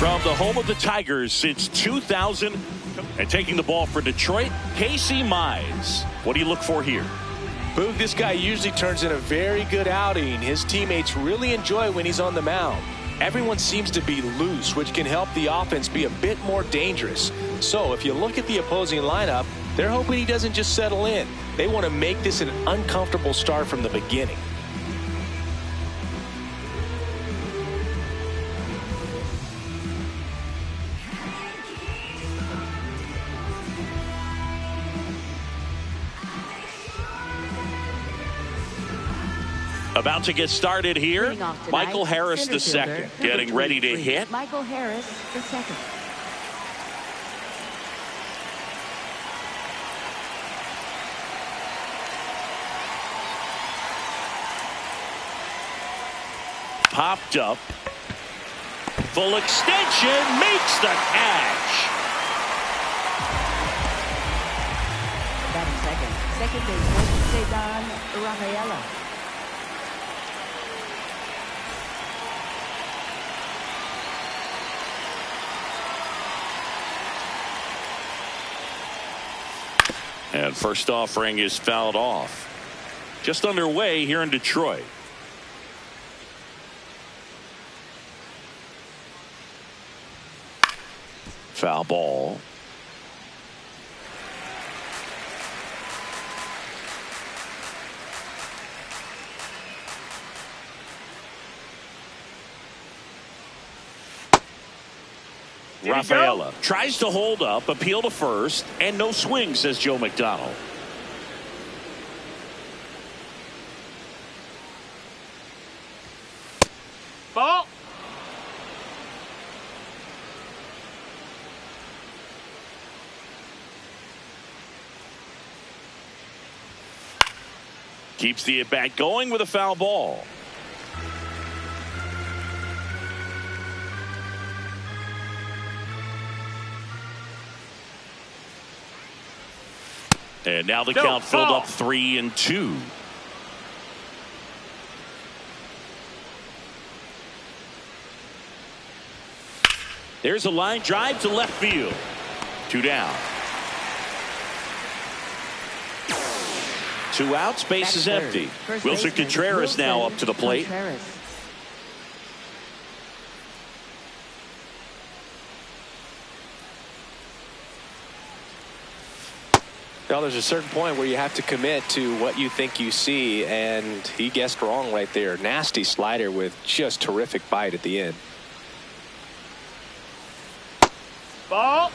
From the home of the Tigers since 2000 and taking the ball for Detroit, Casey Mize. What do you look for here? Boog, this guy usually turns in a very good outing. His teammates really enjoy when he's on the mound. Everyone seems to be loose, which can help the offense be a bit more dangerous. So if you look at the opposing lineup, they're hoping he doesn't just settle in. They want to make this an uncomfortable start from the beginning. About to get started here. Michael Harris the second, getting ready to hit. Michael Harris the second. Popped up. Full extension, makes the catch. Batting second. Second baseman, Cesar Rafaela. And first offering is fouled off. Just underway here in Detroit. Foul ball. Rafaela tries to hold up, appeal to first, and no swing, says Joe McDonald. Ball. Keeps the at-bat going with a foul ball. And now the count filled up 3-2. There's a line drive to left field. 2 down. 2 outs, base is empty. Wilson Contreras now up to the plate. Well, there's a certain point where you have to commit to what you think you see, and he guessed wrong right there. Nasty slider with just terrific bite at the end. Ball.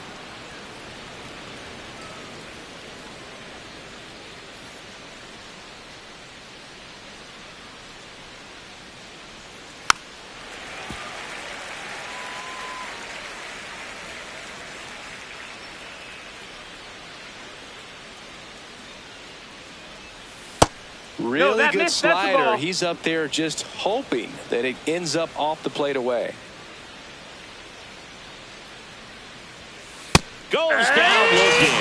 Really good slider. He's up there just hoping that it ends up off the plate away. Goes down looking.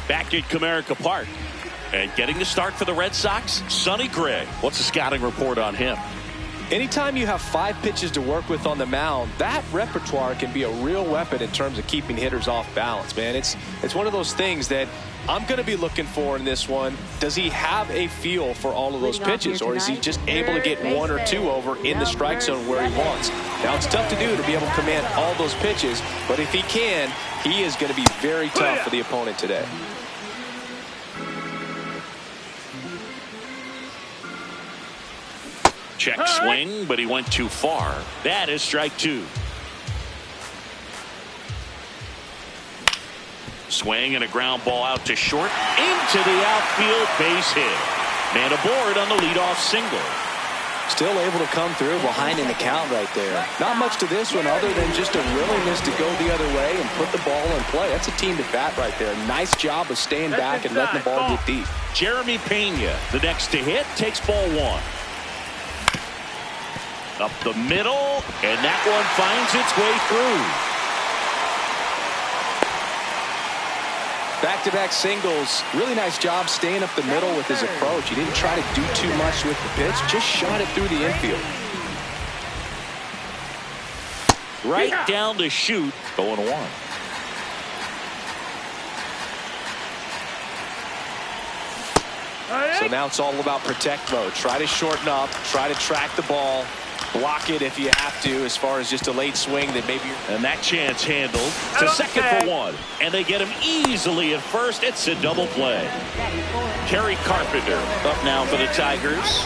Back at Comerica Park. And getting the start for the Red Sox, Sonny Gray. What's the scouting report on him? Anytime you have 5 pitches to work with on the mound, that repertoire can be a real weapon in terms of keeping hitters off balance, man. It's one of those things that I'm going to be looking for in this one. Does he have a feel for all of those pitches, or is he just able to get 1 or 2 over in the strike zone where he wants? Now, it's tough to do to be able to command all those pitches, but if he can, he is going to be very tough for the opponent today. Check swing, but he went too far. That is strike 2. Swing and a ground ball out to short, into the outfield, base hit. Man aboard on the leadoff single. Still able to come through behind in the count right there. Not much to this one other than just a willingness to go the other way and put the ball in play. That's a team at bat right there. Nice job of staying back and letting the ball get deep. Jeremy Pena, the next to hit, takes ball 1. Up the middle, and that one finds its way through. Back-to-back singles. Really nice job staying up the middle with his approach. He didn't try to do too much with the pitch, just shot it through the infield. Right down to shoot. 0-1. So now it's all about protect mode. Try to shorten up, try to track the ball, block it if you have to, as far as just a late swing that maybe. And that chance handled to second for one. And they get him easily at first. It's a double play. Terry Carpenter up now for the Tigers.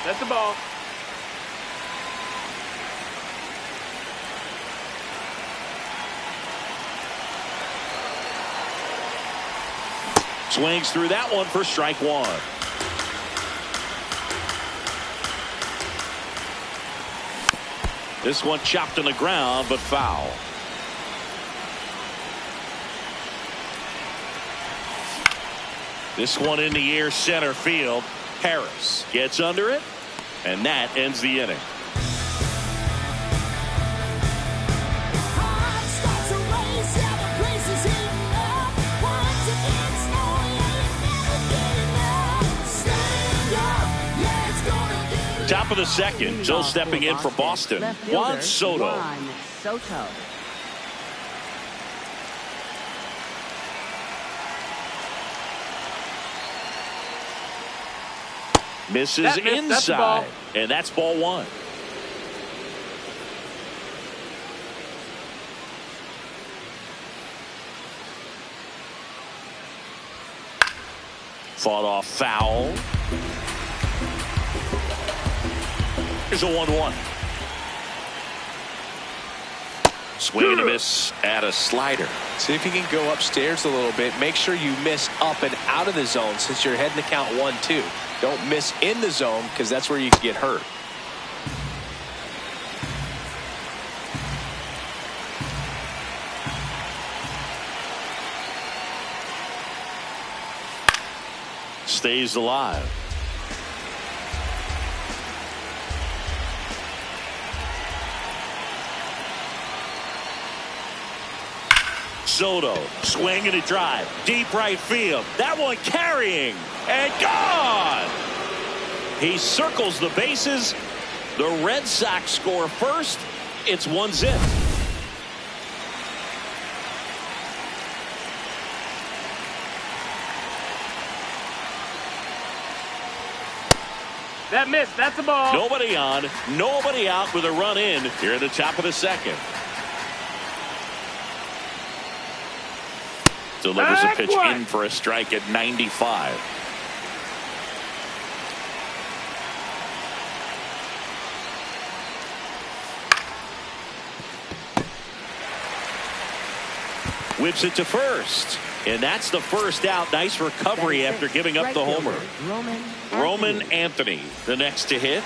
That's the ball. Swings through that one for strike one. This one chopped on the ground, but foul. This one in the air center field. Harris gets under it, and that ends the inning. Top of the second, Joe stepping in for Boston. Juan Soto. Misses inside, and that's ball one. Fought off foul. Here's a 1-1. Swing and a miss at a slider. See if you can go upstairs a little bit. Make sure you miss up and out of the zone since you're heading to count 1-2. Don't miss in the zone because that's where you can get hurt. Stays alive. Soto swinging a drive deep right field. That one carrying and gone. He circles the bases. The Red Sox score first. It's 1-0. That missed. That's the ball. Nobody on, nobody out with a run in here at the top of the second. Delivers a pitch in for a strike at 95. Whips it to first. And that's the first out. Nice recovery after giving up the homer. Roman Anthony, the next to hit.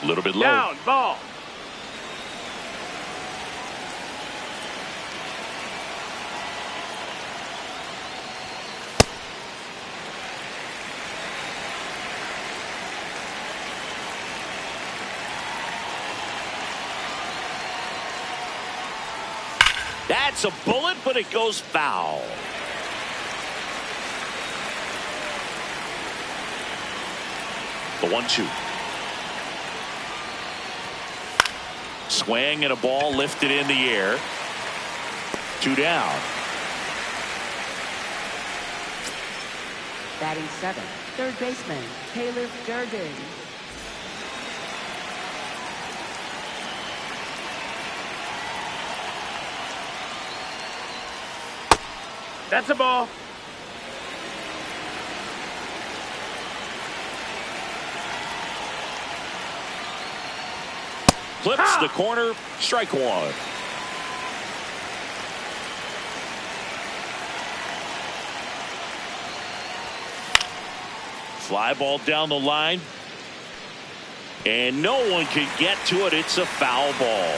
A little bit low. Down, ball. That's a bullet, but it goes foul. The 1-2. Swing and a ball lifted in the air. 2 down. Batting seventh, third baseman Taylor Durden. That's a ball. Clips the corner. Strike one. Fly ball down the line. And no one can get to it. It's a foul ball.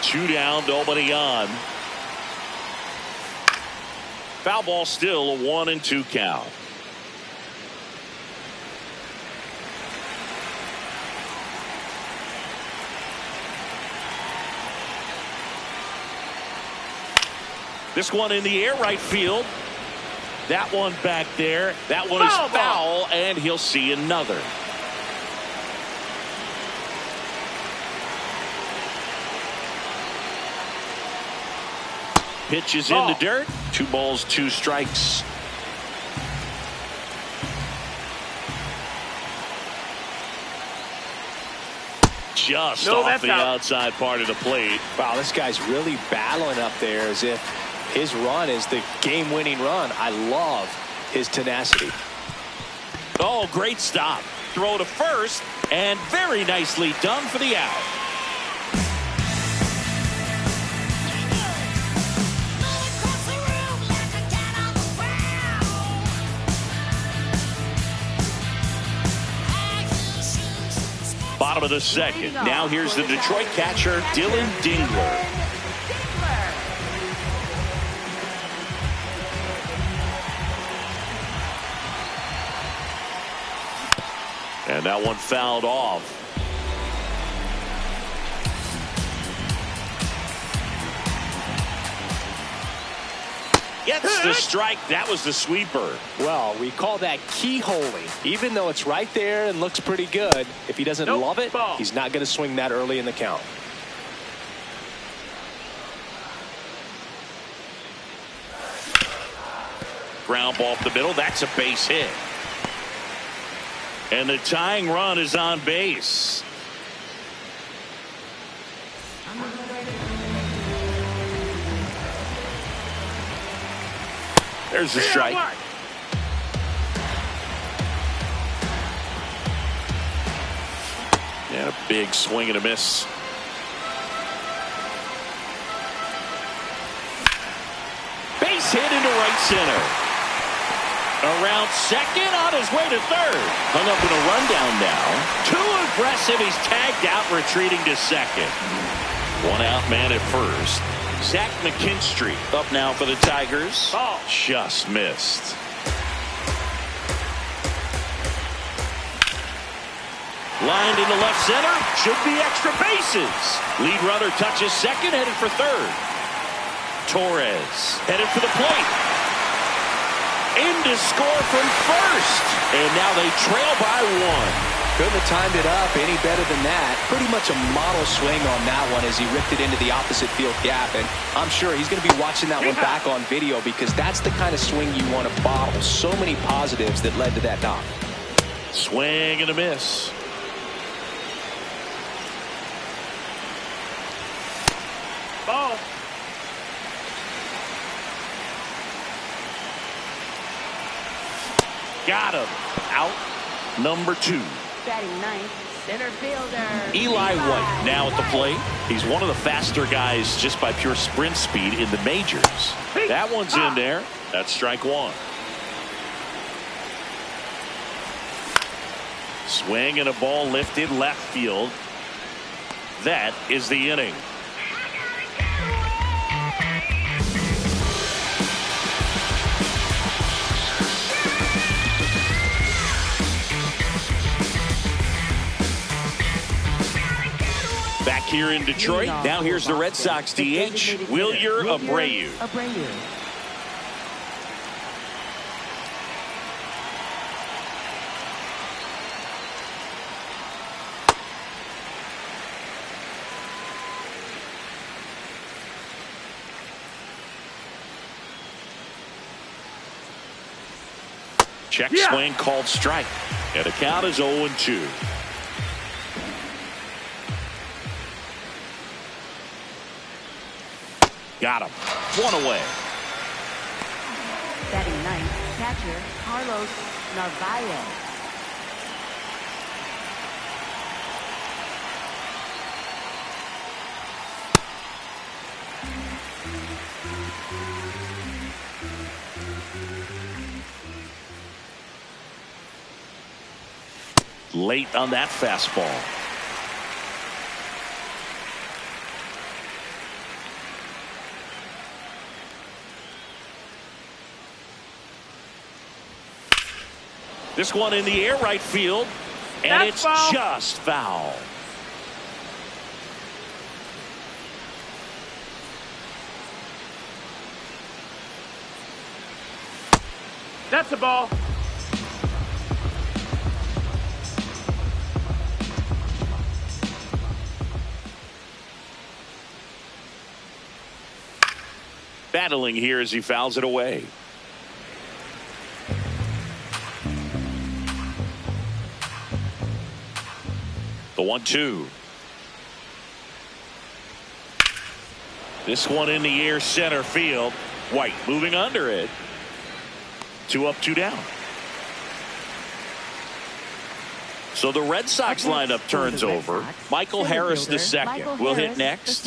2 down, nobody on. Foul ball, still a 1-2 count. This one in the air, right field. That one back there. That one is foul, and he'll see another. Pitch is in the dirt. 2 balls, 2 strikes. Just off the outside part of the plate. Wow, this guy's really battling up there as if his run is the game-winning run. I love his tenacity. Oh, great stop. Throw to first, and very nicely done for the out. Bottom of the second. Now here's the Detroit catcher, Dylan Dingler. And that one fouled off. Gets the strike. That was the sweeper. Well, we call that keyholing. Even though it's right there and looks pretty good, if he doesn't love it, he's not going to swing that early in the count. Ground ball up the middle. That's a base hit. And the tying run is on base. There's the strike. And a big swing and a miss. Base hit into right center. Around second, on his way to third. Hung up in a rundown now. Too aggressive. He's tagged out, retreating to second. 1 out, man at first. Zach McKinstry up now for the Tigers. Oh, just missed. Lined into left center. Should be extra bases. Lead runner touches second, headed for third. Torres headed for the plate. In to score from first. And now they trail by 1. Couldn't have timed it up any better than that. Pretty much a model swing on that one as he ripped it into the opposite field gap. And I'm sure he's going to be watching that one back on video because that's the kind of swing you want to bottle. So many positives that led to that knock. Swing and a miss. Ball. Got him. Out number 2. Batting ninth, center fielder Eli White now at the plate. He's one of the faster guys just by pure sprint speed in the majors. That one's in there. That's strike 1. Swing and a ball lifted left field. That is the inning. Back here in Detroit. Now here's the Red Sox DH, Wilyer Abreu. Check swing called strike. And the count is 0-2. Got him. 1 away. Batting ninth, catcher Carlos Narvaez. Late on that fastball. This one in the air right field, and That's it's foul. just foul. That's a ball. Battling here as he fouls it away. The 1-2. This one in the air center field. White moving under it. 2 up, 2 down. So the Red Sox lineup turns over. Michael Harris the second will hit next.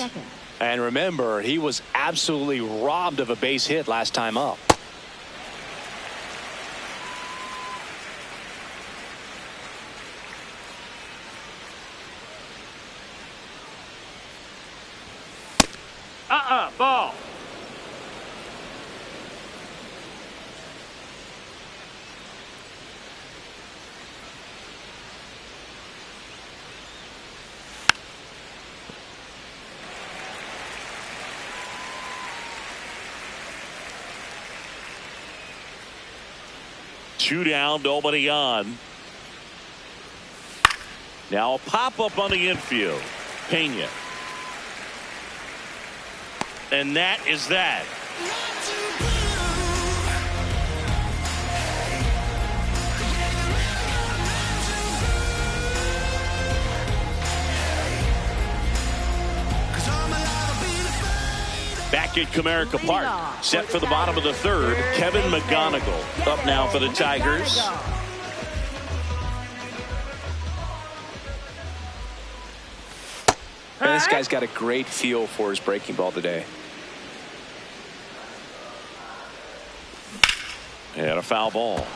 And remember, he was absolutely robbed of a base hit last time up. Ball. Two down, nobody on. Now a pop-up on the infield. Pena. And that is that. Back at Comerica Park, set for the bottom of the third. Kevin McGonigal up now for the Tigers. And this guy's got a great feel for his breaking ball today. And a foul ball.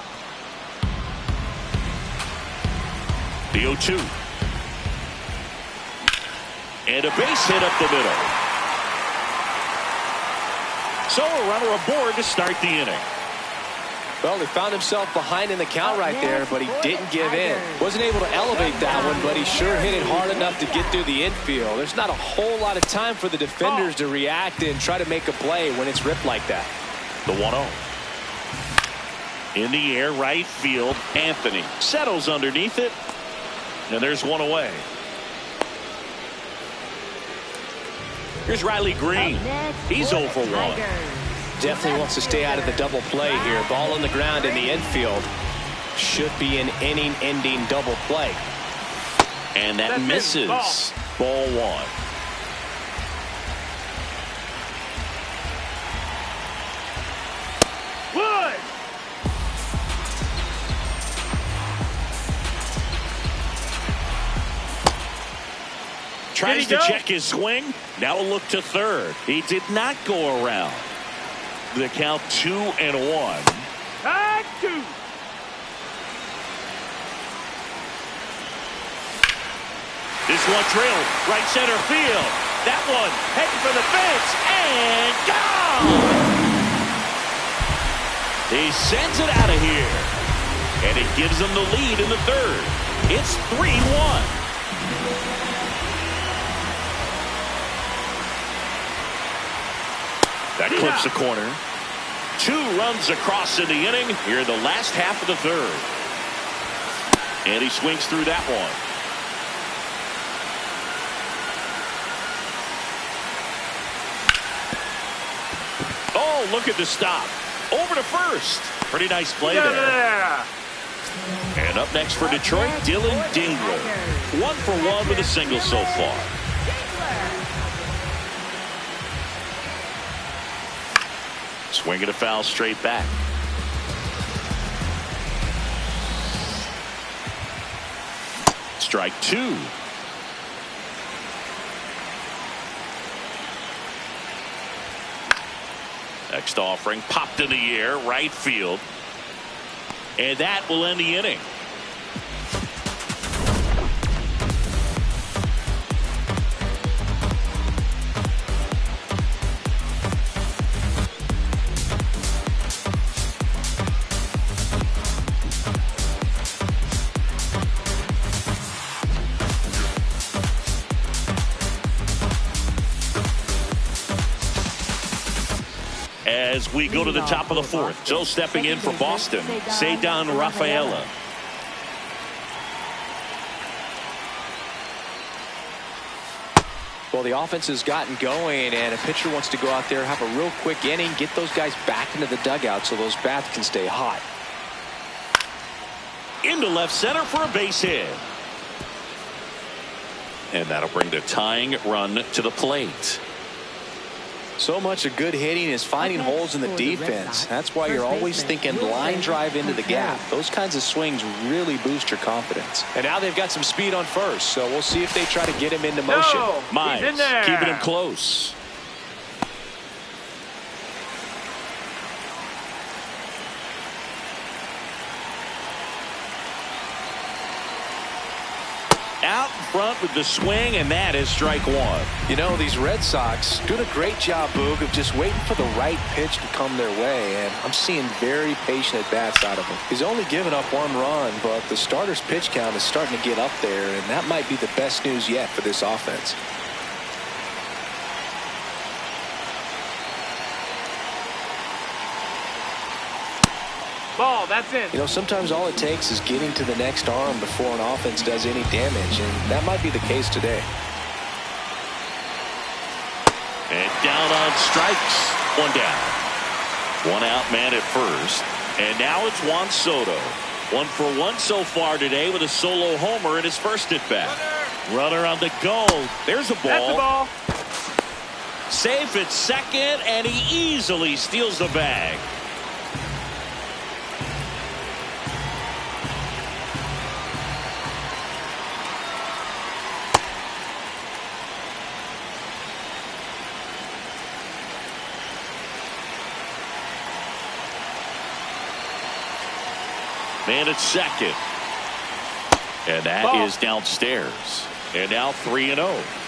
The 0-2. And a base hit up the middle. So a runner aboard to start the inning. Well, he found himself behind in the count right there, but he didn't give in. Wasn't able to elevate that one, but he sure hit it hard enough to get through the infield. There's not a whole lot of time for the defenders to react and try to make a play when it's ripped like that. The 1-0. In the air, right field. Anthony settles underneath it. And there's one away. Here's Riley Green. He's 0 for 1. Definitely wants to stay out of the double play here. Ball on the ground in the infield. Should be an inning-ending double play. And that misses. Ball 1. Wood. Tries to check his swing. Now a look to third. He did not go around. The count 2-1. Tag 2. This one trailed right center field. That one heading for the fence and gone. He sends it out of here, and it gives them the lead in the third. It's 3-1. That clips the corner. 2 runs across in the inning here in the last half of the third. And he swings through that one. Oh, look at the stop. Over to first. Pretty nice play there. And up next for Detroit, Dylan Dingler. 1 for 1 with a single so far. Swinging a foul straight back. Strike 2. Next offering popped in the air, right field. And that will end the inning. as we go to the top of the fourth. So stepping in for Boston, Cedar Rafaela. Well, the offense has gotten going, and a pitcher wants to go out there, have a real quick inning, get those guys back into the dugout so those bats can stay hot. Into left center for a base hit. And that'll bring the tying run to the plate. So much of good hitting is finding holes in the defense. That's why you're always thinking line drive into the gap. Those kinds of swings really boost your confidence. And now they've got some speed on first, so we'll see if they try to get him into motion. Mize keeping him close. Out in front with the swing, and that is strike one. You know, these Red Sox doing a great job, Boog, of just waiting for the right pitch to come their way, and I'm seeing very patient at-bats out of him. He's only given up 1 run, but the starter's pitch count is starting to get up there, and that might be the best news yet for this offense. Ball, that's in. You know, sometimes all it takes is getting to the next arm before an offense does any damage, and that might be the case today. And down on strikes. 1 down. 1 out man at first. And now it's Juan Soto. 1 for 1 so far today with a solo homer in his first at bat. Runner on the go. There's a ball. That's a ball. Safe at second, and he easily steals the bag. Man at second. And that Ball. is downstairs. And now 3-0.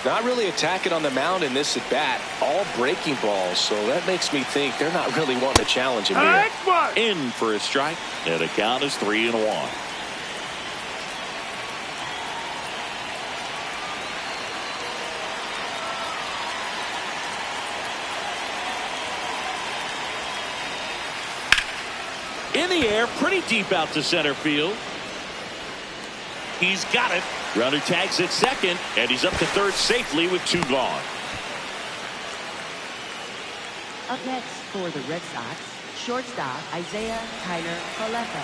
Not really attacking on the mound in this at bat. All breaking balls, so that makes me think they're not really wanting to challenge him here. In for a strike. And the count is 3-1. In the air, pretty deep out to center field. He's got it. Runner tags at second, and he's up to third safely with 2 gone. Up next for the Red Sox, shortstop Isaiah Tyler Falefa.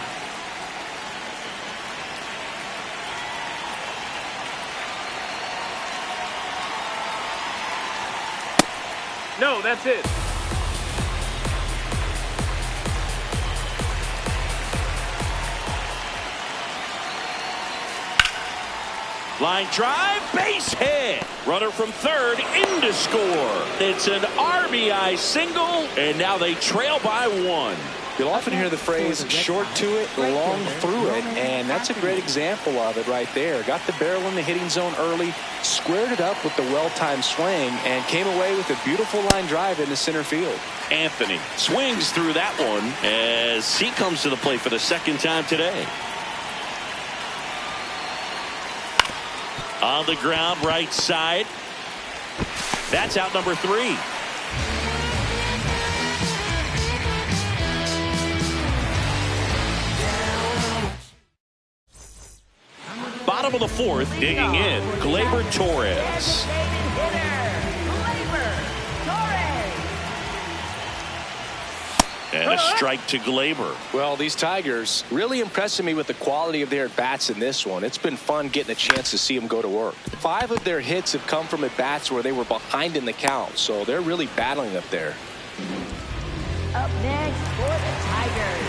No, that's it. Line drive, base hit. Runner from third in to score. It's an RBI single, and now they trail by 1. You'll often hear the phrase short to it, long through it, and that's a great example of it right there. Got the barrel in the hitting zone early, squared it up with the well-timed swing, and came away with a beautiful line drive into center field. Anthony swings through that one as he comes to the plate for the 2nd time today. On the ground, right side. That's out number 3. Bottom of the 4th, digging in, Gleyber Torres. And a strike to Gleyber. Well, these Tigers really impressing me with the quality of their at-bats in this one. It's been fun getting a chance to see them go to work. 5 of their hits have come from at-bats where they were behind in the count, so they're really battling up there. Up next for the Tigers,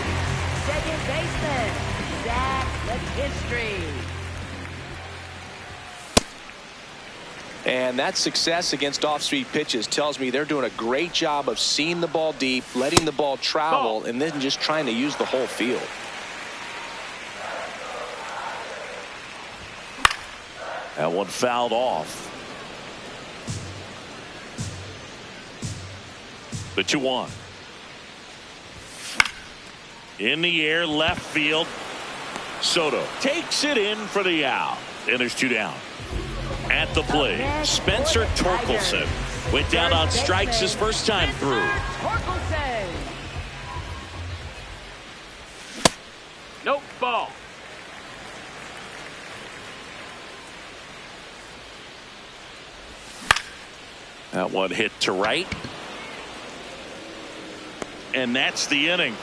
second baseman Zach McKinstry. And that success against off-speed pitches tells me they're doing a great job of seeing the ball deep, letting the ball travel, and then just trying to use the whole field. That one fouled off. The 2-1. In the air, left field. Soto takes it in for the out. And there's 2 down. At the plate, Spencer Torkelson. Went down on strikes his first time through. Nope, ball. That one hit to right. And that's the inning.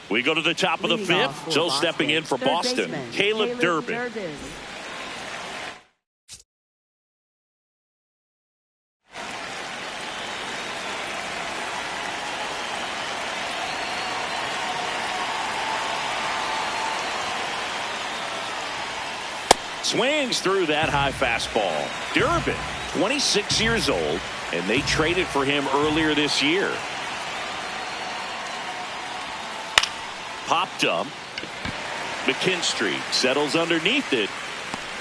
We go to the top of the fifth. So stepping in for Boston, Caleb Durbin. Swings through that high fastball. Durbin, 26 years old, and they traded for him earlier this year. Popped up. McKinstry settles underneath it,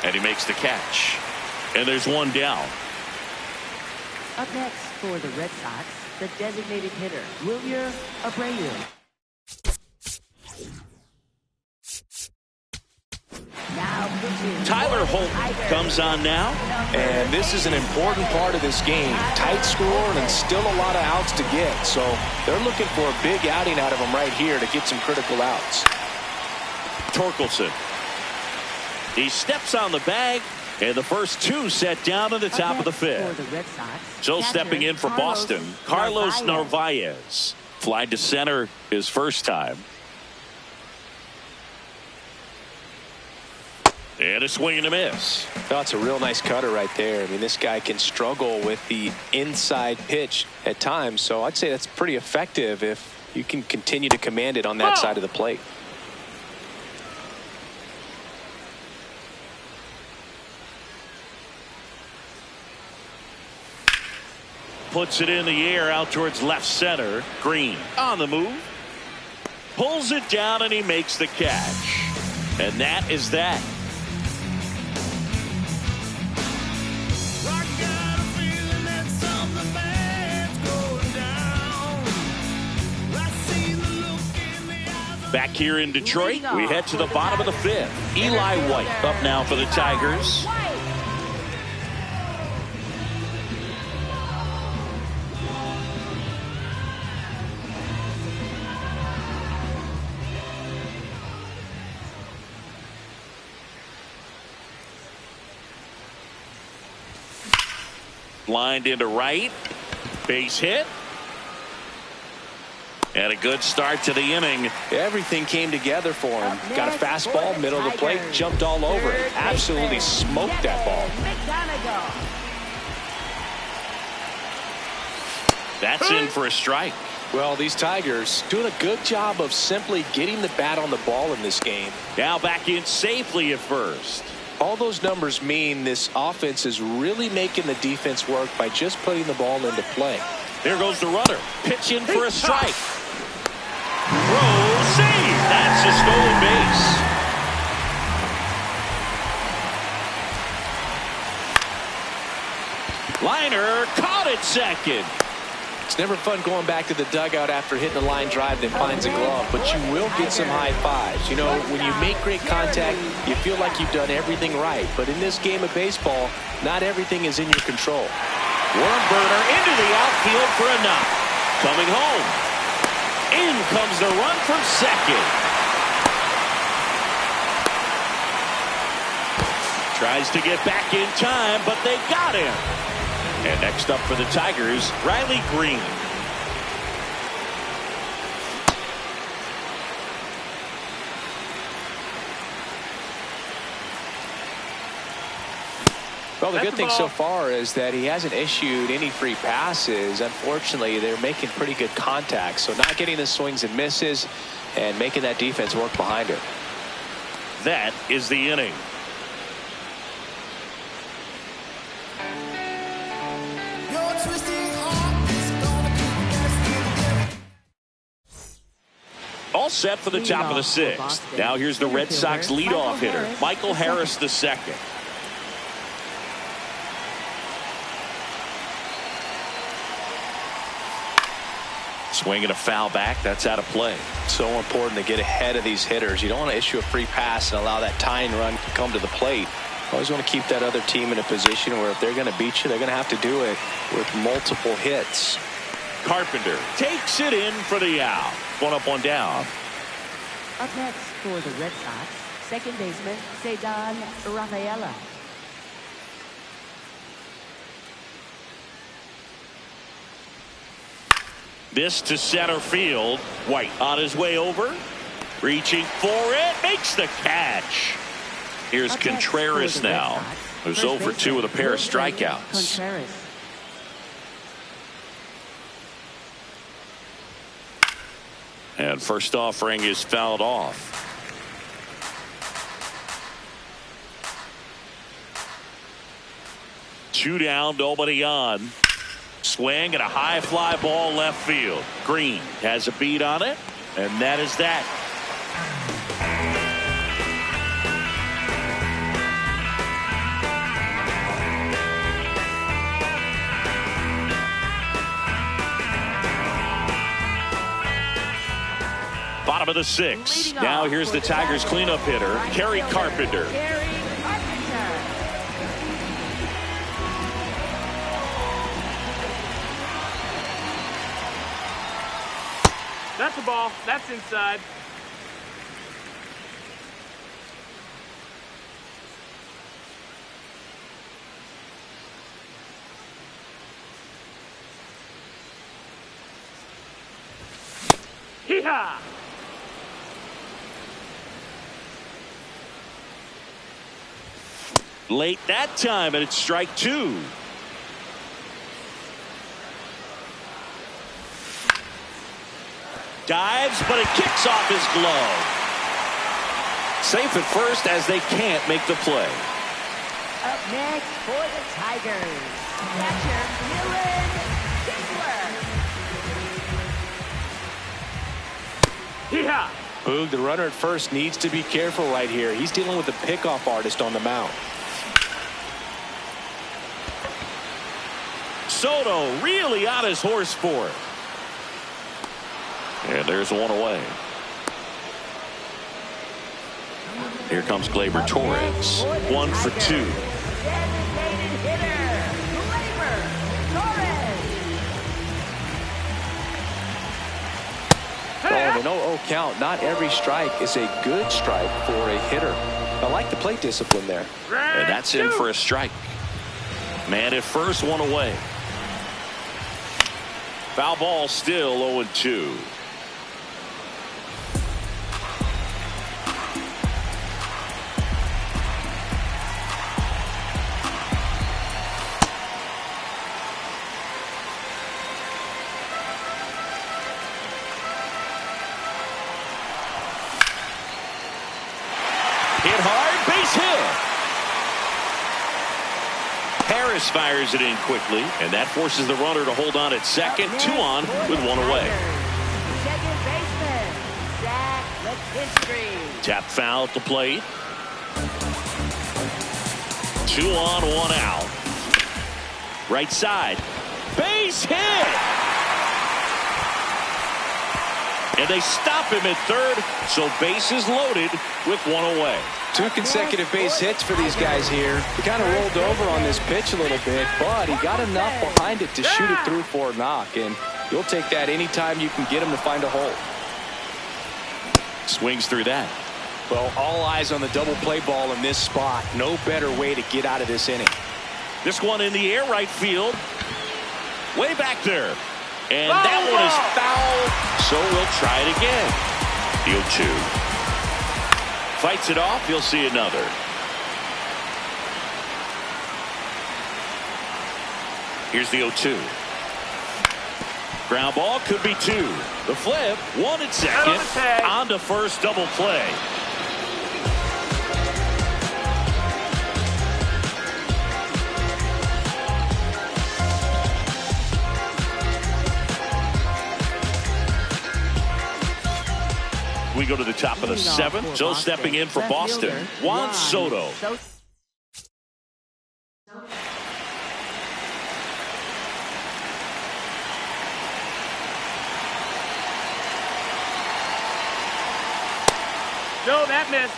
and he makes the catch. And there's one down. Up next for the Red Sox, the designated hitter, Wilyer Abreu. Tyler Holt comes on now. And this is an important part of this game. Tight score and still a lot of outs to get. So they're looking for a big outing out of him right here to get some critical outs. Torkelson. He steps on the bag, and the first two set down to the top of the fifth. So stepping in for Boston, Carlos Narvaez. Flied to center his first time. And a swing and a miss. That's a real nice cutter right there. I mean, this guy can struggle with the inside pitch at times. So I'd say that's pretty effective if you can continue to command it on that side of the plate. Puts it in the air out towards left center. Green on the move. Pulls it down and he makes the catch. And that is that. Back here in Detroit, we head to the bottom of the fifth. Eli White up now for the Tigers. Lined into right. Base hit. And a good start to the inning. Everything came together for him. Got a fastball, middle of the plate, jumped all over it. Absolutely smoked that ball. That's in for a strike. Well, these Tigers doing a good job of simply getting the bat on the ball in this game. Now back in safely at first. All those numbers mean this offense is really making the defense work by just putting the ball into play. There goes the runner. Pitch in for a strike. Throw, save. That's a stolen base. Liner caught it second. It's never fun going back to the dugout after hitting a line drive that finds a glove, but you will get some high fives. You know, when you make great contact, you feel like you've done everything right. But in this game of baseball, not everything is in your control. Worm burner into the outfield for a knock. Coming home. In comes the run from second. Tries to get back in time, but they got him. And next up for the Tigers, Riley Green. Well, the good thing so far is that he hasn't issued any free passes. Unfortunately, they're making pretty good contact. So not getting the swings and misses and making that defense work behind it. That is the inning. All set for the top of the sixth. Now here's the Red Sox leadoff hitter, Michael Harris II. Swinging a foul back. That's out of play. So important to get ahead of these hitters. You don't want to issue a free pass and allow that tying run to come to the plate. Always want to keep that other team in a position where if they're going to beat you, they're going to have to do it with multiple hits. Carpenter takes it in for the out. One up, one down. Up next for the Red Sox, second baseman, Cedar Rafaela. This to center field. White on his way over. Reaching for it. Makes the catch. Here's Contreras now, who's 0 for 2 with a pair of strikeouts. And first offering is fouled off. Two down, nobody on. Swing and a high fly ball left field. Green has a beat on it, and that is that. Bottom of the 6th. Now here's the Tigers cleanup hitter, Kerry Carpenter. That's a ball. That's inside. Hee-haw! Late that time, and it's strike 2. Dives, but it kicks off his glove. Safe at first as they can't make the play. Up next for the Tigers, catcher Dylan Dinkler. Hee-haw! Boog, the runner at first needs to be careful right here. He's dealing with a pickoff artist on the mound. Soto really on his horse for it. And there's one away. Here comes Gleyber Torres. 1 for 2. Designated hitter, Gleyber Torres. Oh, an 0-0 count. Not every strike is a good strike for a hitter. I like the plate discipline there. And that's in for a strike. Man at first, one away. Foul ball, still 0-2. Hit hard, base hit. Harris fires it in quickly, and that forces the runner to hold on at second. 2 on with 1 away. Second baseman, Zach Letinstry. Tap foul at the plate. 2 on, 1 out. Right side. Base hit. And they stop him at third, so bases loaded with 1 away. 2 consecutive base hits for these guys here. He kind of rolled over on this pitch a little bit, but he got enough behind it to shoot it through for a knock, and you'll take that anytime you can get him to find a hole. Swings through that. Well, all eyes on the double play ball in this spot. No better way to get out of this inning. This one in the air, right field. Way back there. And that one is foul, so we'll try it again. The 0-2. Fights it off, you'll see another. Here's the 0-2. Ground ball, could be 2. The flip, 1 at second. On to first, double play. We go to the top of the 7th. So stepping in for Boston, Juan Soto. No, that missed.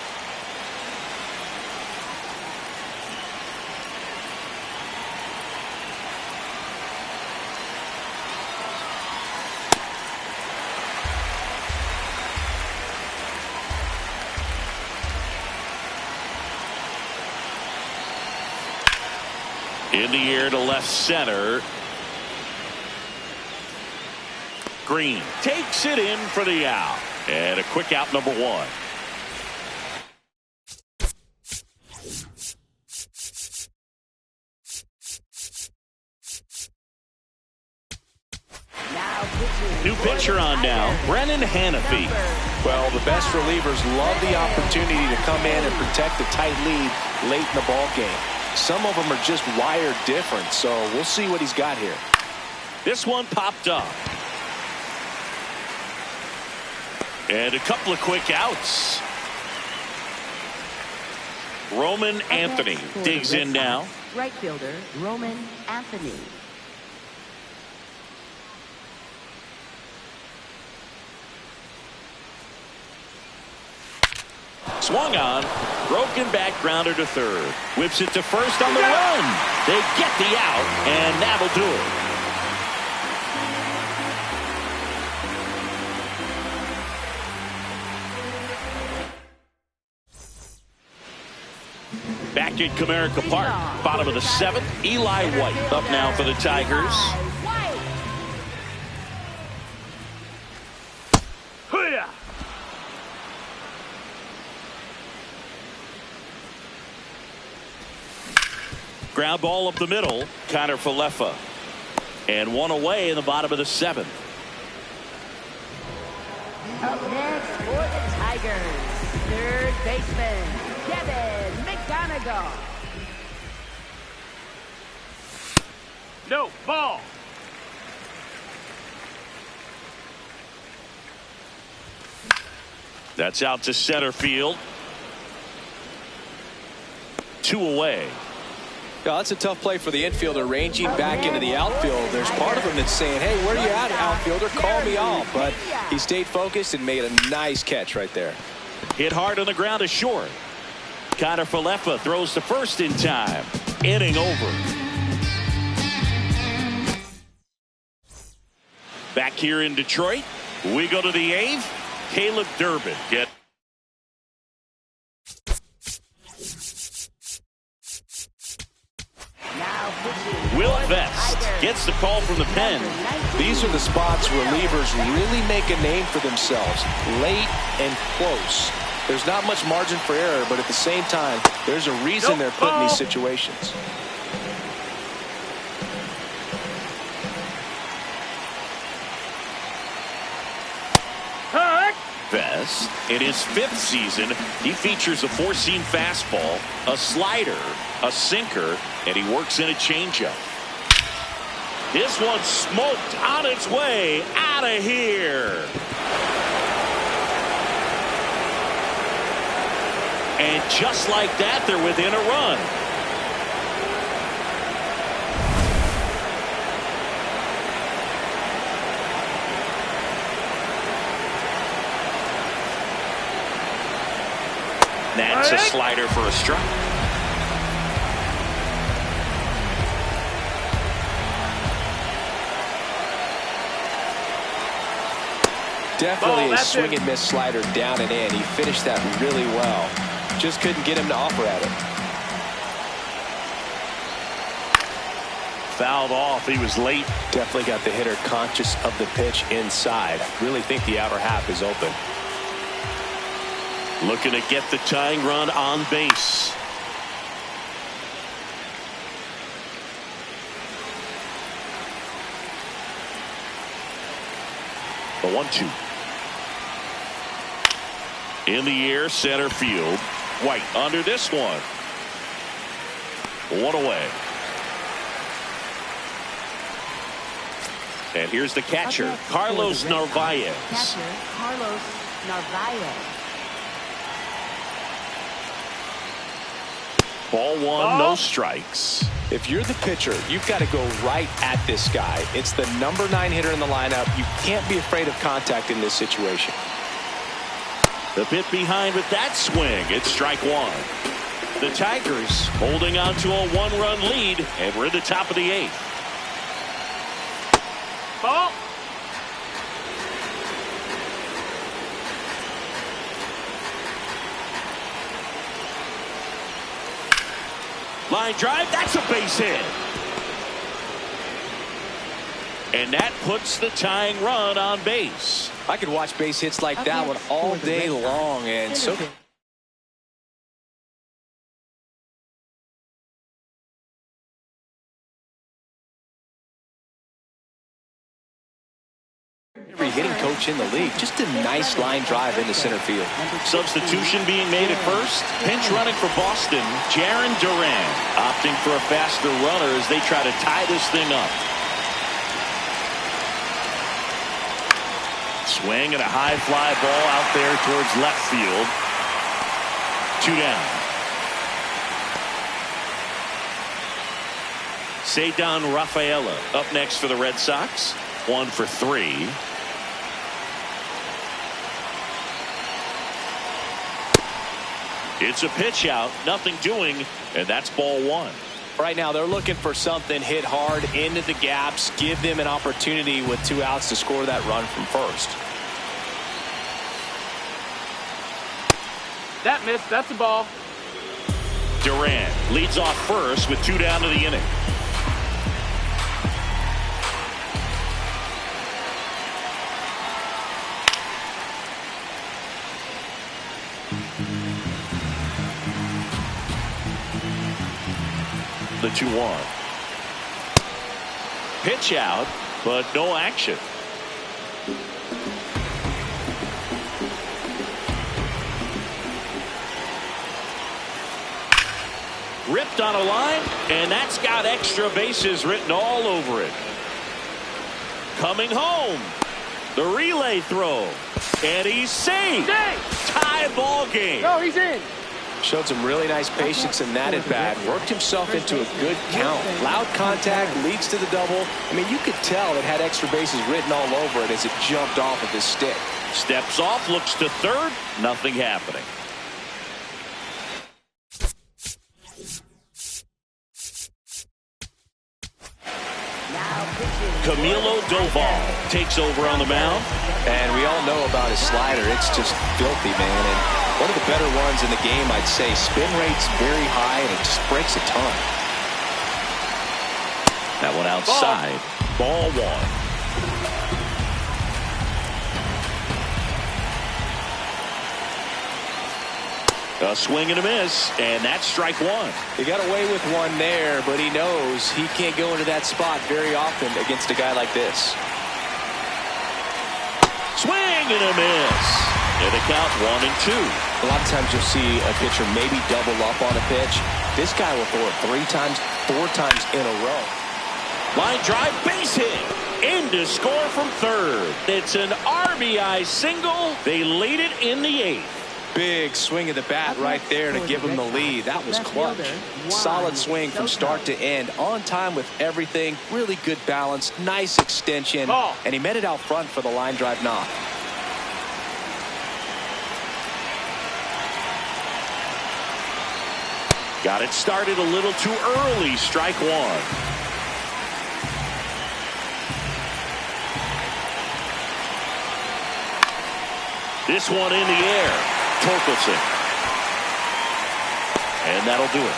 In the air to left center. Green takes it in for the out. And a quick out, number one. New pitcher on now, Brennan Hanafy. Well, the best relievers love the opportunity to come in and protect a tight lead late in the ball game. Some of them are just wired different, so we'll see what he's got here. This one popped up. And a couple of quick outs. Roman Anthony digs in now. Right fielder, Roman Anthony. Swung on, broken back grounder to third. Whips it to first on the run. They get the out, and that'll do it. Back at Comerica Park, bottom of the seventh. Eli White up now for the Tigers. Ground ball up the middle. Connor Falefa. And one away in the bottom of the seventh. Up next for the Tigers, third baseman, Kevin McGonigal. No, ball. That's out to center field. Two away. Yeah, that's a tough play for the infielder, ranging back into the outfield. There's part of him that's saying, hey, where are you at, outfielder? Call me off. But he stayed focused and made a nice catch right there. Hit hard on the ground to short. Connor Falefa throws to first in time. Inning over. Back here in Detroit, we go to the eighth. Caleb Durbin get. Will Vest gets the call from the pen. These are the spots relievers really make a name for themselves. Late and close. There's not much margin for error, but at the same time, there's a reason they're put in these situations. Vest, in his fifth season, he features a four-seam fastball, a slider, a sinker, and he works in a changeup. This one smoked on its way out of here. And just like that, they're within a run. That's a slider for a strike. Definitely a swing and miss slider down and in. He finished that really well. Just couldn't get him to offer at it. Fouled off. He was late. Definitely got the hitter conscious of the pitch inside. Really think the outer half is open. Looking to get the tying run on base. The 1-2. In the air, center field. White under this one. One away. And here's the catcher, Carlos Narvaez. Catcher, Carlos Narvaez. Ball one, no strikes. If you're the pitcher, you've got to go right at this guy. It's the number 9 hitter in the lineup. You can't be afraid of contact in this situation. The bit behind with that swing. It's strike one. The Tigers holding on to a 1-run lead, and we're at the top of the 8th. Ball. Line drive, that's a base hit. And that puts the tying run on base. I could watch base hits like that one all day long, and so every hitting coach in the league. Just a nice line drive into center field. Substitution being made at first. Pinch running for Boston, Jaron Duran opting for a faster runner as they try to tie this thing up. Swing and a high fly ball out there towards left field. 2 down. Ceddanne Rafaela up next for the Red Sox. 1 for 3. It's a pitch out, nothing doing, and that's ball 1. Right now they're looking for something hit hard into the gaps, give them an opportunity with 2 outs to score that run from first. That missed. That's a ball. Duran leads off first with 2 down to the inning. The 2-1. Pitch out, but no action. Ripped on a line, and that's got extra bases written all over it. Coming home. The relay throw. And he's safe. Tie ball game. No, he's in. Showed some really nice patience in that at bat. Worked himself into a good count. Loud contact leads to the double. I mean, you could tell it had extra bases written all over it as it jumped off of his stick. Steps off, looks to third. Nothing happening. Camilo Doval takes over on the mound. And we all know about his slider. It's just filthy, man. And one of the better ones in the game, I'd say. Spin rate's very high, and it just breaks a ton. That one outside. Ball 1. A swing and a miss, and that's strike 1. He got away with one there, but he knows he can't go into that spot very often against a guy like this. Swing and a miss. And the count 1 and 2. A lot of times you'll see a pitcher maybe double up on a pitch. This guy will throw it 3 times, 4 times in a row. Line drive, base hit. In to score from third. It's an RBI single. They lead it in the 8th. Big swing of the bat right there to give him the lead. That was clutch. Solid swing from start to end. On time with everything. Really good balance. Nice extension. And he met it out front for the line drive knock. Got it started a little too early. Strike 1. This one in the air. Torkelson. And that'll do it.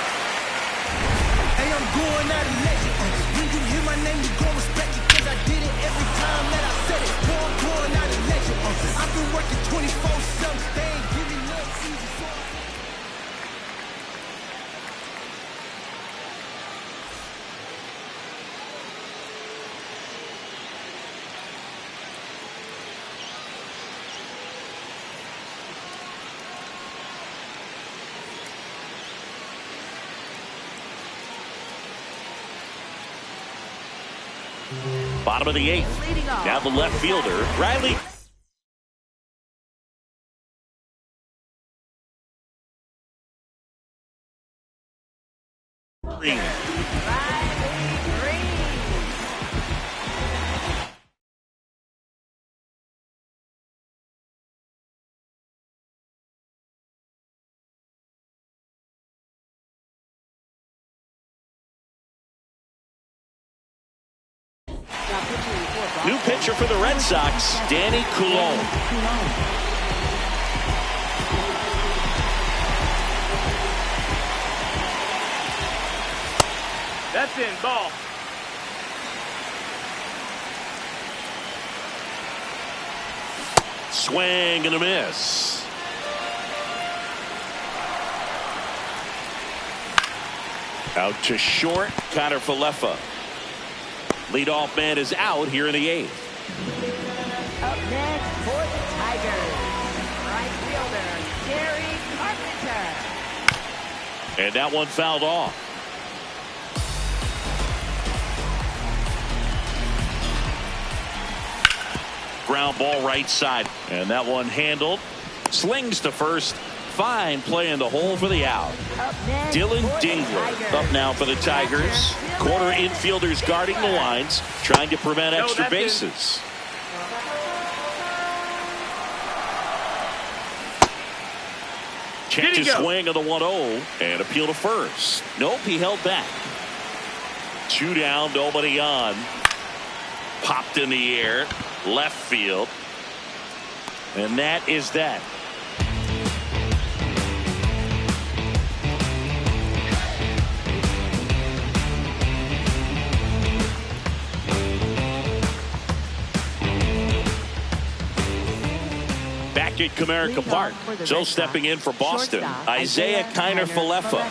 Hey, I'm going out of legend. When you hear my name, you gon' respect it, cause I did it every time that I said it. Boy, I'm going out of legend. I've been working 24/7. They ain't giving up season. Bottom of the 8th. Now the left fielder, Riley. Green. New pitcher for the Red Sox, Danny Coulombe. That's in. Ball. Swing and a miss. Out to short, Connor Falefa. Leadoff man is out here in the 8th. Up next for the Tigers, right fielder, Gary Carpenter. And that one fouled off. Ground ball right side. And that one handled. Slings to first. Fine play in the hole for the out. Dylan Dingler up now for the Tigers. Corner infielders guarding the lines, trying to prevent extra bases. Check to swing on the 1-0 and appeal to first. Nope, he held back. 2 down, nobody on. Popped in the air, left field. And that is that. Back at Comerica Park. So stepping in for Boston, Isaiah Kiner Falefa.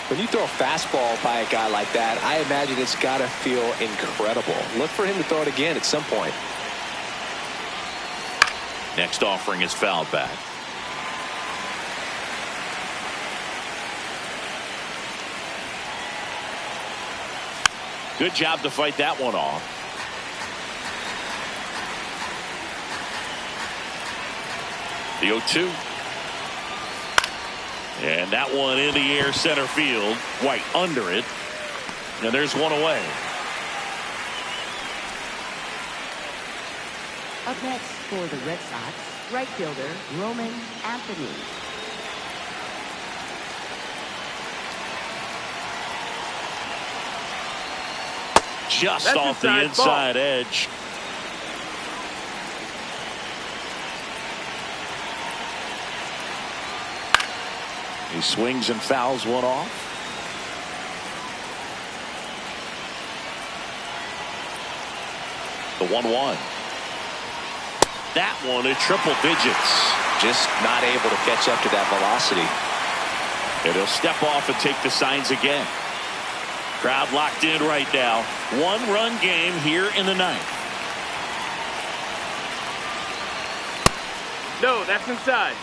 When you throw a fastball by a guy like that, I imagine it's got to feel incredible. Look for him to throw it again at some point. Next offering is fouled back. Good job to fight that one off. The 0-2. And that one in the air center field. White under it. And there's one away. Up next for the Red Sox, right fielder Roman Anthony. Just off the inside edge. He swings and fouls one off. The 1-1. That one at triple digits. Just not able to catch up to that velocity. And he'll step off and take the signs again. Crowd locked in right now. 1-run game here in the 9th. No, that's inside.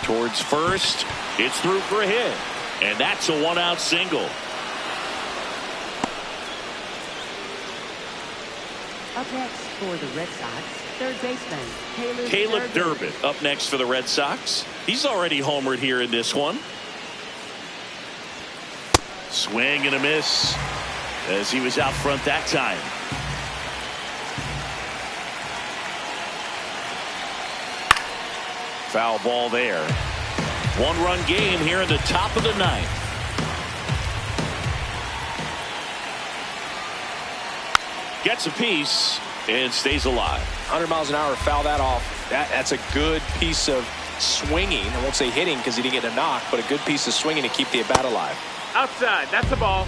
Towards first. It's through for a hit. And that's a 1-out single. Up next for the Red Sox, third baseman Caleb Durbin up next for the Red Sox. He's already homered here in this one. Swing and a miss as he was out front that time. Foul ball there. 1-run game here in the top of the 9th. Gets a piece and stays alive. 100 miles an hour, foul that off. That's a good piece of swinging. I won't say hitting because he didn't get a knock, but a good piece of swinging to keep the at bat alive. Outside, that's a ball.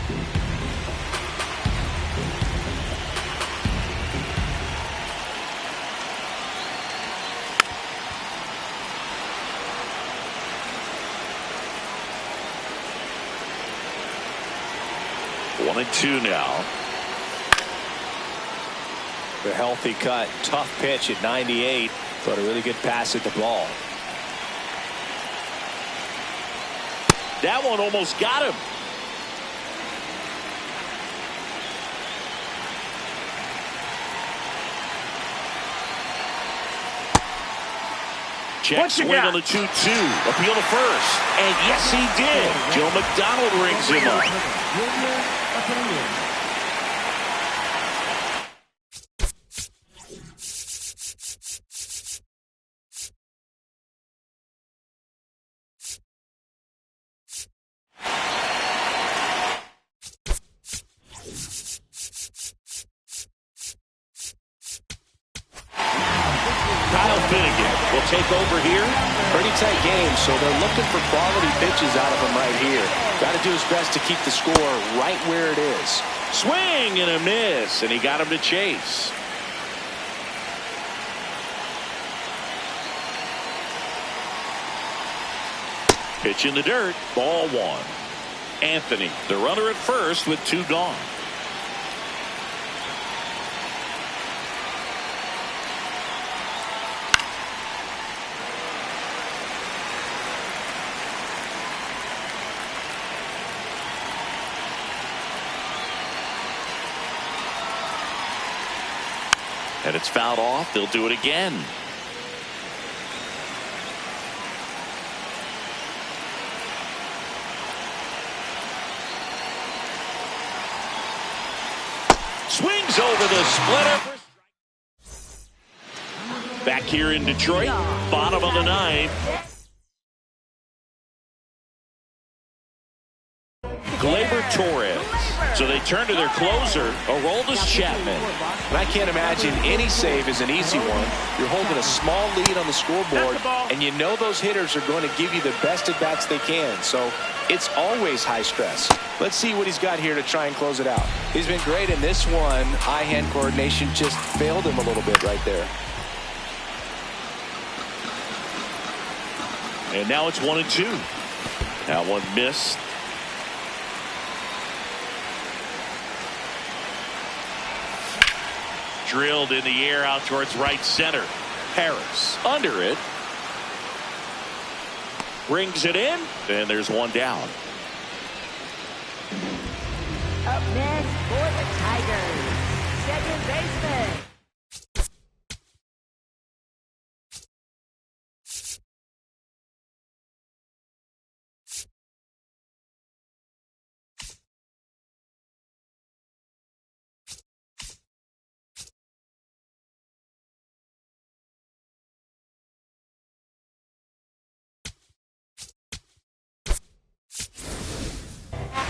One and two now. A healthy cut. Tough pitch at 98, but a really good pass at the ball. That one almost got him. Check swing on the 2-2. Appeal to first. And yes, he did. Joe McDonald rings him up. Kyle Finnegan will take over here. Pretty tight game, so they're looking for quality pitches out of him right here. Got to do his best to keep the score right where it is. Swing and a miss, and he got him to chase. Pitch in the dirt, ball one. Anthony, the runner at first with 2 gone. And it's fouled off. They'll do it again. Swings over the splitter. Back here in Detroit, bottom of the 9th. Gleyber Torres. So they turn to their closer, Aroldis Chapman. And I can't imagine any save is an easy one. You're holding a small lead on the scoreboard, and you know those hitters are going to give you the best at-bats they can. So it's always high stress. Let's see what he's got here to try and close it out. He's been great in this one. Eye-hand coordination just failed him a little bit right there. And now it's 1-2. That one missed. Drilled in the air out towards right center. Harris under it. Brings it in. And there's one down. Up next for the Tigers, second baseman.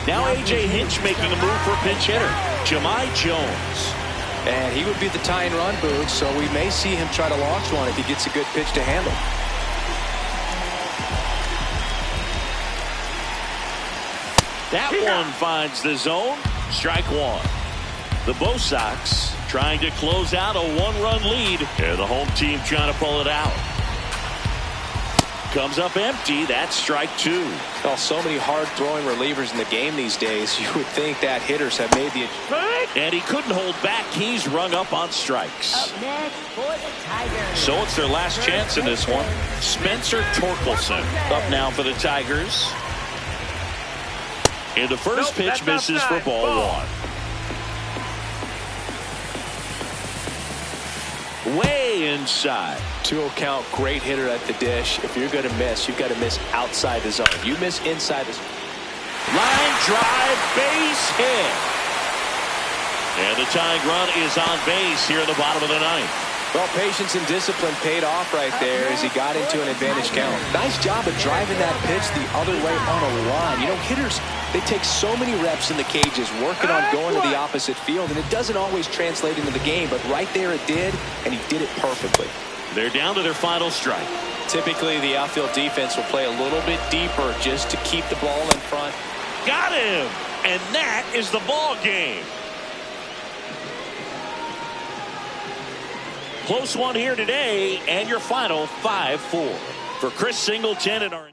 Now A.J. Hinch making a move for a pinch hitter, Jahmai Jones. And he would be the tying run, Boog, so we may see him try to launch one if he gets a good pitch to handle. That one finds the zone. Strike one. The Bo Sox trying to close out a 1-run lead, and the home team trying to pull it out. Comes up empty. That's strike 2. Well, so many hard-throwing relievers in the game these days. You would think that hitters have made the... And he couldn't hold back. He's rung up on strikes. Up next for the Tigers. So it's their last chance in this one. Spencer Torkelson up now for the Tigers. And the first pitch misses for ball 1. Way inside. 2-0 count, great hitter at the dish. If you're going to miss, you've got to miss outside the zone. You miss inside the zone. Line drive, base hit. And the tying run is on base here in the bottom of the 9th. Well, patience and discipline paid off right there as he got into an advantage count. Nice job of driving that pitch the other way on a line. You know, hitters, they take so many reps in the cages working on going to the opposite field, and it doesn't always translate into the game, but right there it did, and he did it perfectly. They're down to their final strike. Typically, the outfield defense will play a little bit deeper just to keep the ball in front. Got him! And that is the ball game. Close one here today, and your final 5-4. For Chris Singleton and our